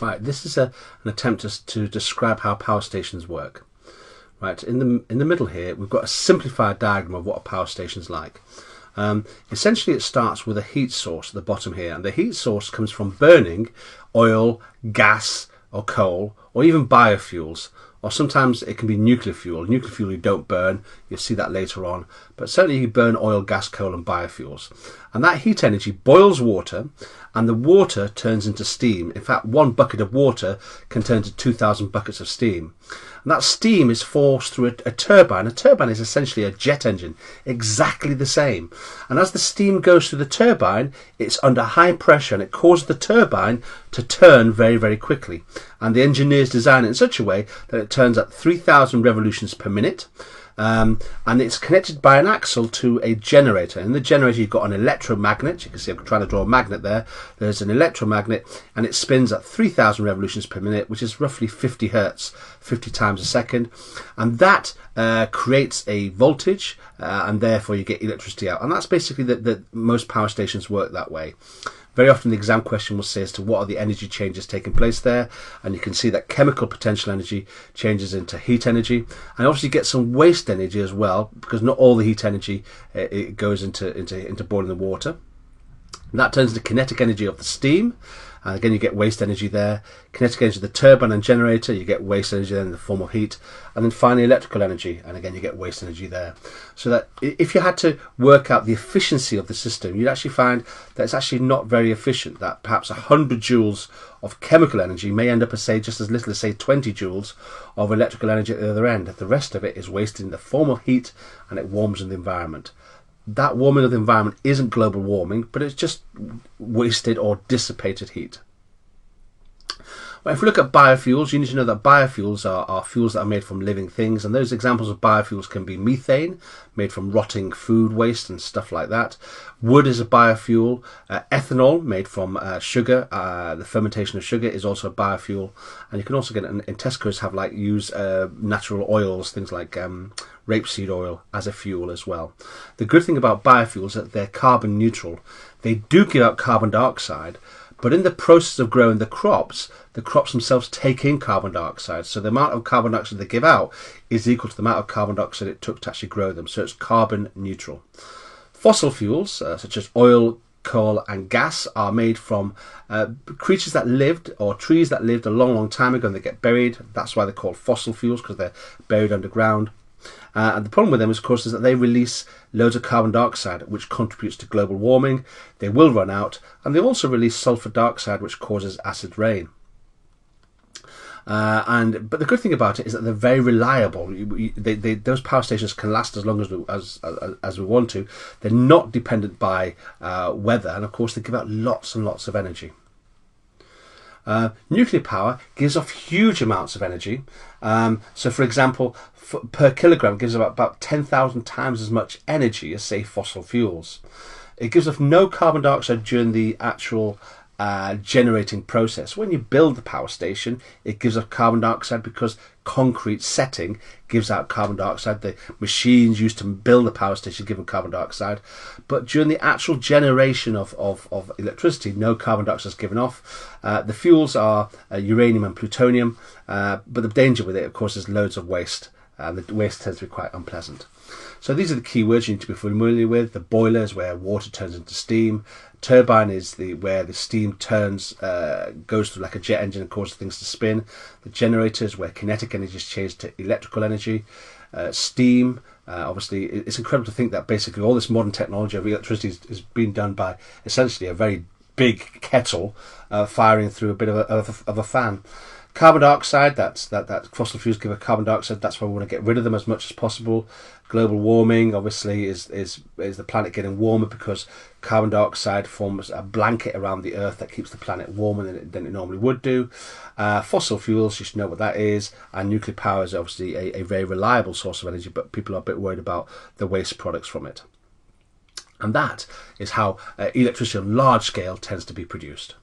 Right, this is an attempt to describe how power stations work. Right, in the middle here, we've got a simplified diagram of what a power station is like. Essentially, it starts with a heat source at the bottom here, and the heat source comes from burning oil, gas, or coal, or even biofuels, or sometimes it can be nuclear fuel. Nuclear fuel you don't burn, you'll see that later on, but certainly you burn oil, gas, coal and biofuels. And that heat energy boils water, and the water turns into steam. In fact, 1 bucket of water can turn to 2,000 buckets of steam. And that steam is forced through a turbine. A turbine is essentially a jet engine, exactly the same. And as the steam goes through the turbine, it's under high pressure and it causes the turbine to turn very, very quickly. And the engineers design it in such a way that it turns at 3,000 revolutions per minute. And it's connected by an axle to a generator. In the generator you've got an electromagnet. You can see I'm trying to draw a magnet there. There's an electromagnet and it spins at 3,000 revolutions per minute, which is roughly 50 hertz, 50 times a second. And that creates a voltage and therefore you get electricity out. And that's basically that most power stations work that way. Very often the exam question will say as to what are the energy changes taking place there, and you can see that chemical potential energy changes into heat energy, and obviously you get some waste energy as well, because not all the heat energy it goes into boiling the water. And that turns into kinetic energy of the steam. And again, you get waste energy there. Kinetic energy of the turbine and generator, you get waste energy there in the form of heat. And then finally, electrical energy. And again, you get waste energy there. So that if you had to work out the efficiency of the system, you'd actually find that it's actually not very efficient. That perhaps 100 joules of chemical energy may end up as, say, just as little as, say, 20 joules of electrical energy at the other end. The rest of it is wasted in the form of heat and it warms in the environment. That warming of the environment isn't global warming, but it's just wasted or dissipated heat. Well, if we look at biofuels, you need to know that biofuels are fuels that are made from living things, and those examples of biofuels can be methane, made from rotting food waste and stuff like that. Wood is a biofuel. Ethanol, made from sugar, the fermentation of sugar, is also a biofuel. And you can also get in Tesco's use natural oils, things like rapeseed oil as a fuel as well. The good thing about biofuels is that they're carbon neutral. They do give out carbon dioxide, but in the process of growing the crops themselves take in carbon dioxide. So the amount of carbon dioxide they give out is equal to the amount of carbon dioxide it took to actually grow them. So it's carbon neutral. Fossil fuels, such as oil, coal and gas, are made from creatures that lived, or trees that lived a long, long time ago, and they get buried. That's why they're called fossil fuels, because they're buried underground. And the problem with them, of course, is that they release loads of carbon dioxide, which contributes to global warming. They will run out, and they also release sulfur dioxide, which causes acid rain. But the good thing about it is that they're very reliable. Those power stations can last as long as we want to. They're not dependent by weather, and of course they give out lots and lots of energy. Nuclear power gives off huge amounts of energy. So, for example, per kilogram gives about 10,000 times as much energy as, say, fossil fuels. It gives off no carbon dioxide during the actual generating process. When you build the power station, it gives off carbon dioxide because concrete setting gives out carbon dioxide. The machines used to build the power station give them carbon dioxide, but during the actual generation of electricity, no carbon dioxide is given off. The fuels are uranium and plutonium, but the danger with it, of course, is loads of waste, and the waste tends to be quite unpleasant. So these are the key words you need to be familiar with. The boiler is where water turns into steam. Turbine is where the steam goes through like a jet engine and causes things to spin. The generator is where kinetic energy is changed to electrical energy. Steam, obviously, it's incredible to think that basically all this modern technology of electricity is being done by essentially a very big kettle firing through a bit of a fan. Carbon dioxide, that fossil fuels give a carbon dioxide. That's why we want to get rid of them as much as possible. Global warming, obviously, is the planet getting warmer because carbon dioxide forms a blanket around the Earth that keeps the planet warmer than it normally would do. Fossil fuels, you should know what that is. And nuclear power is obviously a very reliable source of energy, but people are a bit worried about the waste products from it. And that is how electricity on large scale tends to be produced.